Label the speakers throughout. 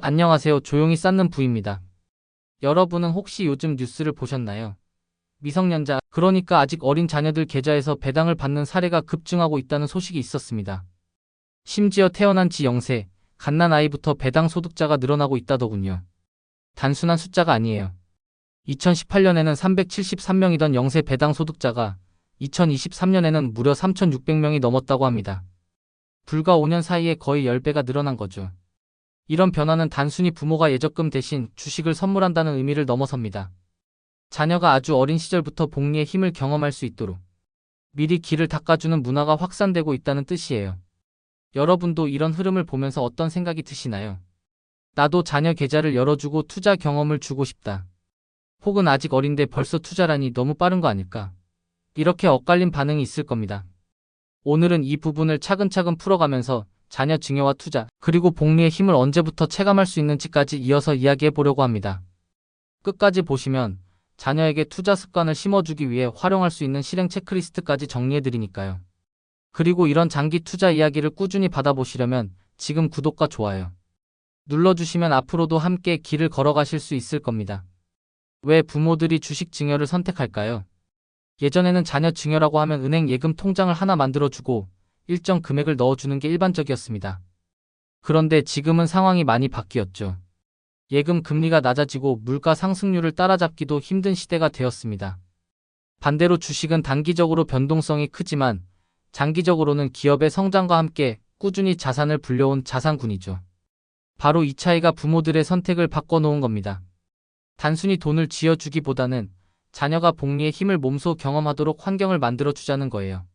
Speaker 1: 안녕하세요. 조용히 쌓는 부입니다. 여러분은 혹시 요즘 뉴스를 보셨나요? 미성년자, 그러니까 아직 어린 자녀들 계좌에서 배당을 받는 사례가 급증하고 있다는 소식이 있었습니다. 심지어 태어난 지 0세, 갓난 아이부터 배당 소득자가 늘어나고 있다더군요. 단순한 숫자가 아니에요. 2018년에는 373명이던 0세 배당 소득자가 2023년에는 무려 3,600명이 넘었다고 합니다. 불과 5년 사이에 거의 10배가 늘어난 거죠. 이런 변화는 단순히 부모가 예적금 대신 주식을 선물한다는 의미를 넘어섭니다. 자녀가 아주 어린 시절부터 복리의 힘을 경험할 수 있도록 미리 길을 닦아주는 문화가 확산되고 있다는 뜻이에요. 여러분도 이런 흐름을 보면서 어떤 생각이 드시나요? 나도 자녀 계좌를 열어주고 투자 경험을 주고 싶다. 혹은 아직 어린데 벌써 투자라니 너무 빠른 거 아닐까? 이렇게 엇갈린 반응이 있을 겁니다. 오늘은 이 부분을 차근차근 풀어가면서 자녀 증여와 투자, 그리고 복리의 힘을 언제부터 체감할 수 있는지까지 이어서 이야기해 보려고 합니다. 끝까지 보시면 자녀에게 투자 습관을 심어주기 위해 활용할 수 있는 실행 체크리스트까지 정리해 드리니까요. 그리고 이런 장기 투자 이야기를 꾸준히 받아보시려면 지금 구독과 좋아요 눌러주시면 앞으로도 함께 길을 걸어가실 수 있을 겁니다. 왜 부모들이 주식 증여를 선택할까요? 예전에는 자녀 증여라고 하면 은행 예금 통장을 하나 만들어주고 일정 금액을 넣어주는 게 일반적이었습니다. 그런데 지금은 상황이 많이 바뀌었죠. 예금 금리가 낮아지고 물가 상승률을 따라잡기도 힘든 시대가 되었습니다. 반대로 주식은 단기적으로 변동성이 크지만 장기적으로는 기업의 성장과 함께 꾸준히 자산을 불려온 자산군이죠. 바로 이 차이가 부모들의 선택을 바꿔놓은 겁니다. 단순히 돈을 쥐어주기보다는 자녀가 복리의 힘을 몸소 경험하도록 환경을 만들어주자는 거예요.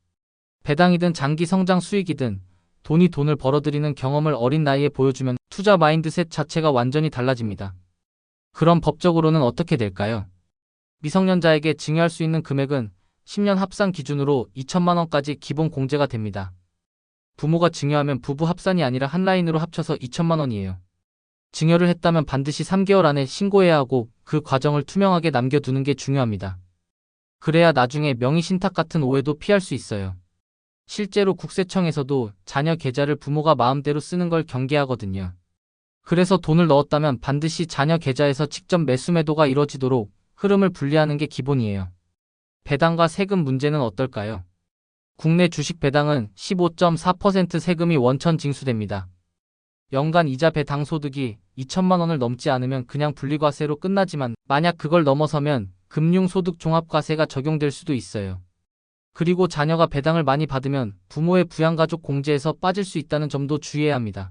Speaker 1: 배당이든 장기 성장 수익이든 돈을 벌어들이는 경험을 어린 나이에 보여주면 투자 마인드셋 자체가 완전히 달라집니다. 그럼 법적으로는 어떻게 될까요? 미성년자에게 증여할 수 있는 금액은 10년 합산 기준으로 2천만 원까지 기본 공제가 됩니다. 부모가 증여하면 부부 합산이 아니라 한 라인으로 합쳐서 2천만 원이에요. 증여를 했다면 반드시 3개월 안에 신고해야 하고 그 과정을 투명하게 남겨두는 게 중요합니다. 그래야 나중에 명의신탁 같은 오해도 피할 수 있어요. 실제로 국세청에서도 자녀 계좌를 부모가 마음대로 쓰는 걸 경계하거든요. 그래서 돈을 넣었다면 반드시 자녀 계좌에서 직접 매수 매도가 이뤄지도록 흐름을 분리하는 게 기본이에요. 배당과 세금 문제는 어떨까요? 국내 주식 배당은 15.4% 세금이 원천 징수됩니다. 연간 이자 배당 소득이 2천만 원을 넘지 않으면 그냥 분리과세로 끝나지만 만약 그걸 넘어서면 금융소득종합과세가 적용될 수도 있어요. 그리고 자녀가 배당을 많이 받으면 부모의 부양가족 공제에서 빠질 수 있다는 점도 주의해야 합니다.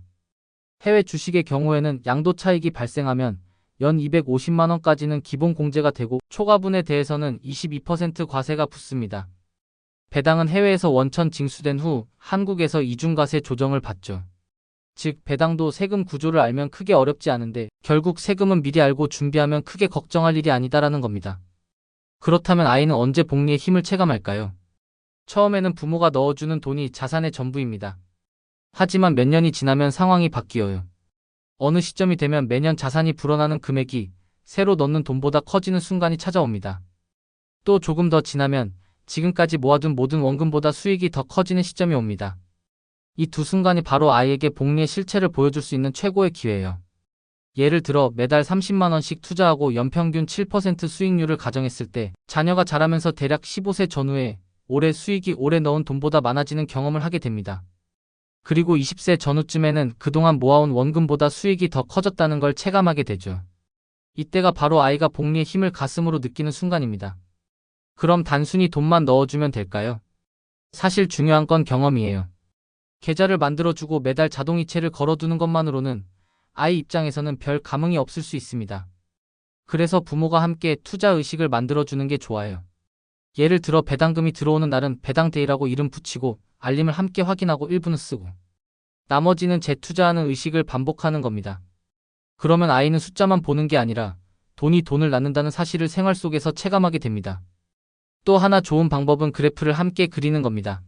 Speaker 1: 해외 주식의 경우에는 양도 차익이 발생하면 연 250만 원까지는 기본 공제가 되고 초과분에 대해서는 22% 과세가 붙습니다. 배당은 해외에서 원천 징수된 후 한국에서 이중과세 조정을 받죠. 즉 배당도 세금 구조를 알면 크게 어렵지 않은데 결국 세금은 미리 알고 준비하면 크게 걱정할 일이 아니다라는 겁니다. 그렇다면 아이는 언제 복리의 힘을 체감할까요? 처음에는 부모가 넣어주는 돈이 자산의 전부입니다. 하지만 몇 년이 지나면 상황이 바뀌어요. 어느 시점이 되면 매년 자산이 불어나는 금액이 새로 넣는 돈보다 커지는 순간이 찾아옵니다. 또 조금 더 지나면 지금까지 모아둔 모든 원금보다 수익이 더 커지는 시점이 옵니다. 이 두 순간이 바로 아이에게 복리의 실체를 보여줄 수 있는 최고의 기회예요. 예를 들어 매달 30만 원씩 투자하고 연평균 7% 수익률을 가정했을 때 자녀가 자라면서 대략 15세 전후에 올해 수익이 올해 넣은 돈보다 많아지는 경험을 하게 됩니다. 그리고 20세 전후쯤에는 그동안 모아온 원금보다 수익이 더 커졌다는 걸 체감하게 되죠. 이때가 바로 아이가 복리의 힘을 가슴으로 느끼는 순간입니다. 그럼 단순히 돈만 넣어주면 될까요? 사실 중요한 건 경험이에요. 계좌를 만들어주고 매달 자동이체를 걸어두는 것만으로는 아이 입장에서는 별 감흥이 없을 수 있습니다. 그래서 부모가 함께 투자 의식을 만들어주는 게 좋아요. 예를 들어 배당금이 들어오는 날은 배당데이라고 이름 붙이고 알림을 함께 확인하고 1분은 쓰고 나머지는 재투자하는 의식을 반복하는 겁니다. 그러면 아이는 숫자만 보는 게 아니라 돈이 돈을 낳는다는 사실을 생활 속에서 체감하게 됩니다. 또 하나 좋은 방법은 그래프를 함께 그리는 겁니다.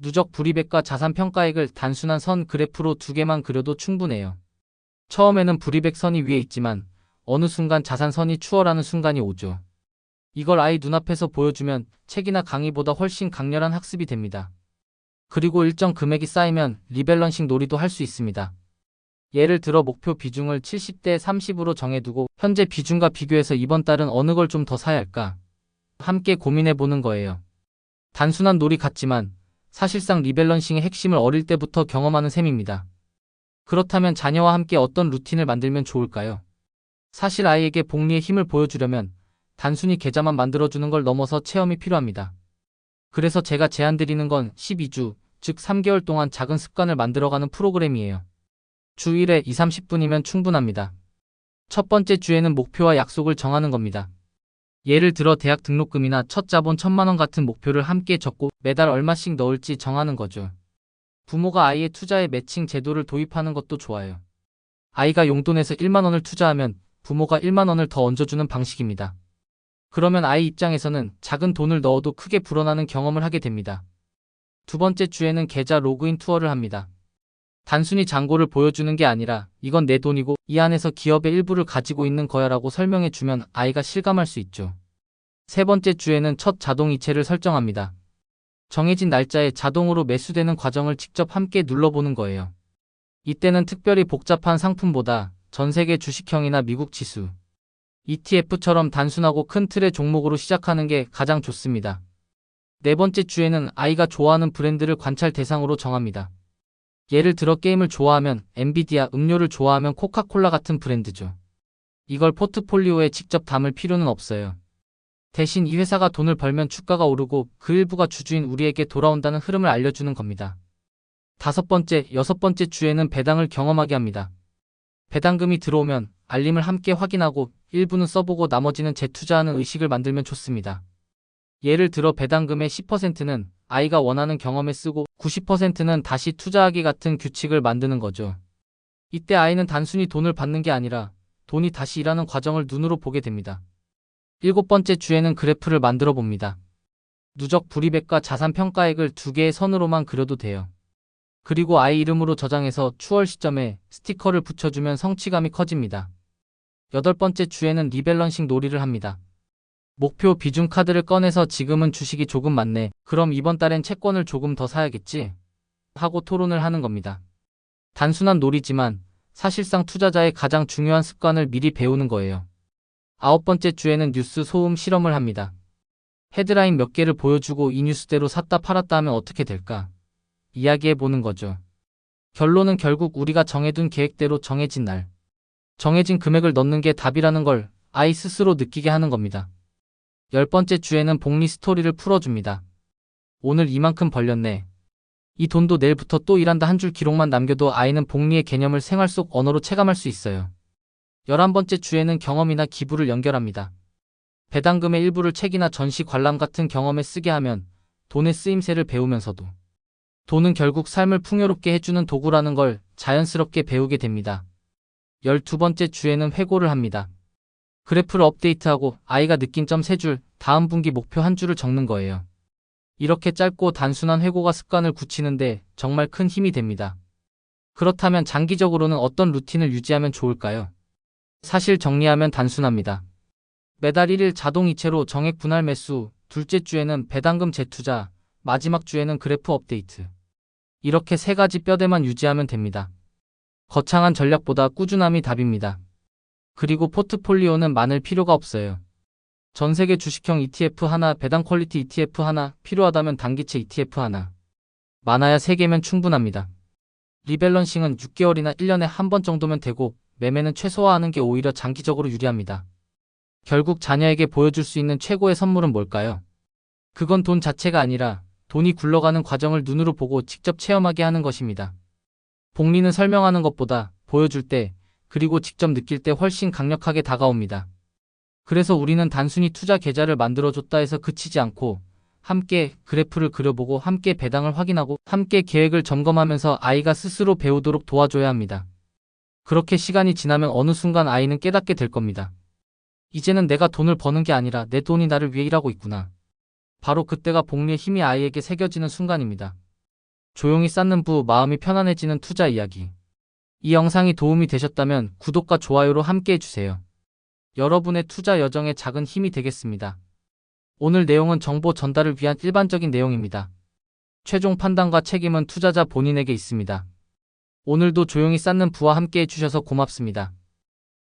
Speaker 1: 누적 불이백과 자산 평가액을 단순한 선 그래프로 두 개만 그려도 충분해요. 처음에는 불이백 선이 위에 있지만 어느 순간 자산선이 추월하는 순간이 오죠. 이걸 아이 눈앞에서 보여주면 책이나 강의보다 훨씬 강렬한 학습이 됩니다. 그리고 일정 금액이 쌓이면 리밸런싱 놀이도 할 수 있습니다. 예를 들어 목표 비중을 70대 30으로 정해두고 현재 비중과 비교해서 이번 달은 어느 걸 좀 더 사야 할까? 함께 고민해 보는 거예요. 단순한 놀이 같지만 사실상 리밸런싱의 핵심을 어릴 때부터 경험하는 셈입니다. 그렇다면 자녀와 함께 어떤 루틴을 만들면 좋을까요? 사실 아이에게 복리의 힘을 보여주려면 단순히 계좌만 만들어주는 걸 넘어서 체험이 필요합니다. 그래서 제가 제안드리는 건 12주, 즉 3개월 동안 작은 습관을 만들어가는 프로그램이에요. 주 1회 2, 30분이면 충분합니다. 첫 번째 주에는 목표와 약속을 정하는 겁니다. 예를 들어 대학 등록금이나 첫 자본 1,000만 원 같은 목표를 함께 적고 매달 얼마씩 넣을지 정하는 거죠. 부모가 아이의 투자에 매칭 제도를 도입하는 것도 좋아요. 아이가 용돈에서 1만 원을 투자하면 부모가 1만 원을 더 얹어주는 방식입니다. 그러면 아이 입장에서는 작은 돈을 넣어도 크게 불어나는 경험을 하게 됩니다. 두 번째 주에는 계좌 로그인 투어를 합니다. 단순히 잔고를 보여주는 게 아니라 이건 내 돈이고 이 안에서 기업의 일부를 가지고 있는 거야라고 설명해 주면 아이가 실감할 수 있죠. 세 번째 주에는 첫 자동 이체를 설정합니다. 정해진 날짜에 자동으로 매수되는 과정을 직접 함께 눌러보는 거예요. 이때는 특별히 복잡한 상품보다 전 세계 주식형이나 미국 지수, ETF처럼 단순하고 큰 틀의 종목으로 시작하는 게 가장 좋습니다. 네 번째 주에는 아이가 좋아하는 브랜드를 관찰 대상으로 정합니다. 예를 들어 게임을 좋아하면 엔비디아, 음료를 좋아하면 코카콜라 같은 브랜드죠. 이걸 포트폴리오에 직접 담을 필요는 없어요. 대신 이 회사가 돈을 벌면 주가가 오르고 그 일부가 주주인 우리에게 돌아온다는 흐름을 알려주는 겁니다. 다섯 번째, 여섯 번째 주에는 배당을 경험하게 합니다. 배당금이 들어오면 알림을 함께 확인하고 일부는 써보고 나머지는 재투자하는 의식을 만들면 좋습니다. 예를 들어 배당금의 10%는 아이가 원하는 경험에 쓰고 90%는 다시 투자하기 같은 규칙을 만드는 거죠. 이때 아이는 단순히 돈을 받는 게 아니라 돈이 다시 일하는 과정을 눈으로 보게 됩니다. 일곱 번째 주에는 그래프를 만들어 봅니다. 누적 불이백과 자산 평가액을 두 개의 선으로만 그려도 돼요. 그리고 아이 이름으로 저장해서 추월 시점에 스티커를 붙여주면 성취감이 커집니다. 여덟 번째 주에는 리밸런싱 놀이를 합니다. 목표 비중 카드를 꺼내서 지금은 주식이 조금 많네. 그럼 이번 달엔 채권을 조금 더 사야겠지? 하고 토론을 하는 겁니다. 단순한 놀이지만 사실상 투자자의 가장 중요한 습관을 미리 배우는 거예요. 아홉 번째 주에는 뉴스 소음 실험을 합니다. 헤드라인 몇 개를 보여주고 이 뉴스대로 샀다 팔았다 하면 어떻게 될까? 이야기해 보는 거죠. 결론은 결국 우리가 정해둔 계획대로 정해진 날, 정해진 금액을 넣는 게 답이라는 걸 아이 스스로 느끼게 하는 겁니다. 열 번째 주에는 복리 스토리를 풀어줍니다. 오늘 이만큼 벌렸네. 이 돈도 내일부터 또 일한다 한 줄 기록만 남겨도 아이는 복리의 개념을 생활 속 언어로 체감할 수 있어요. 11번째 주에는 경험이나 기부를 연결합니다. 배당금의 일부를 책이나 전시 관람 같은 경험에 쓰게 하면 돈의 쓰임새를 배우면서도 돈은 결국 삶을 풍요롭게 해주는 도구라는 걸 자연스럽게 배우게 됩니다. 12번째 주에는 회고를 합니다. 그래프를 업데이트하고 아이가 느낀 점 3줄, 다음 분기 목표 1줄을 적는 거예요. 이렇게 짧고 단순한 회고가 습관을 굳히는데 정말 큰 힘이 됩니다. 그렇다면 장기적으로는 어떤 루틴을 유지하면 좋을까요? 사실 정리하면 단순합니다. 매달 1일 자동이체로 정액 분할 매수, 둘째 주에는 배당금 재투자, 마지막 주에는 그래프 업데이트. 이렇게 3가지 뼈대만 유지하면 됩니다. 거창한 전략보다 꾸준함이 답입니다. 그리고 포트폴리오는 많을 필요가 없어요. 전세계 주식형 ETF 하나, 배당 퀄리티 ETF 하나, 필요하다면 단기채 ETF 하나. 많아야 3개면 충분합니다. 리밸런싱은 6개월이나 1년에 한 번 정도면 되고 매매는 최소화하는 게 오히려 장기적으로 유리합니다. 결국 자녀에게 보여줄 수 있는 최고의 선물은 뭘까요? 그건 돈 자체가 아니라 돈이 굴러가는 과정을 눈으로 보고 직접 체험하게 하는 것입니다. 복리는 설명하는 것보다 보여줄 때 그리고 직접 느낄 때 훨씬 강력하게 다가옵니다. 그래서 우리는 단순히 투자 계좌를 만들어줬다 해서 그치지 않고 함께 그래프를 그려보고 함께 배당을 확인하고 함께 계획을 점검하면서 아이가 스스로 배우도록 도와줘야 합니다. 그렇게 시간이 지나면 어느 순간 아이는 깨닫게 될 겁니다. 이제는 내가 돈을 버는 게 아니라 내 돈이 나를 위해 일하고 있구나. 바로 그때가 복리의 힘이 아이에게 새겨지는 순간입니다. 조용히 쌓는 부, 마음이 편안해지는 투자 이야기. 이 영상이 도움이 되셨다면 구독과 좋아요로 함께 해주세요. 여러분의 투자 여정에 작은 힘이 되겠습니다. 오늘 내용은 정보 전달을 위한 일반적인 내용입니다. 최종 판단과 책임은 투자자 본인에게 있습니다. 오늘도 조용히 쌓는 부와 함께 해주셔서 고맙습니다.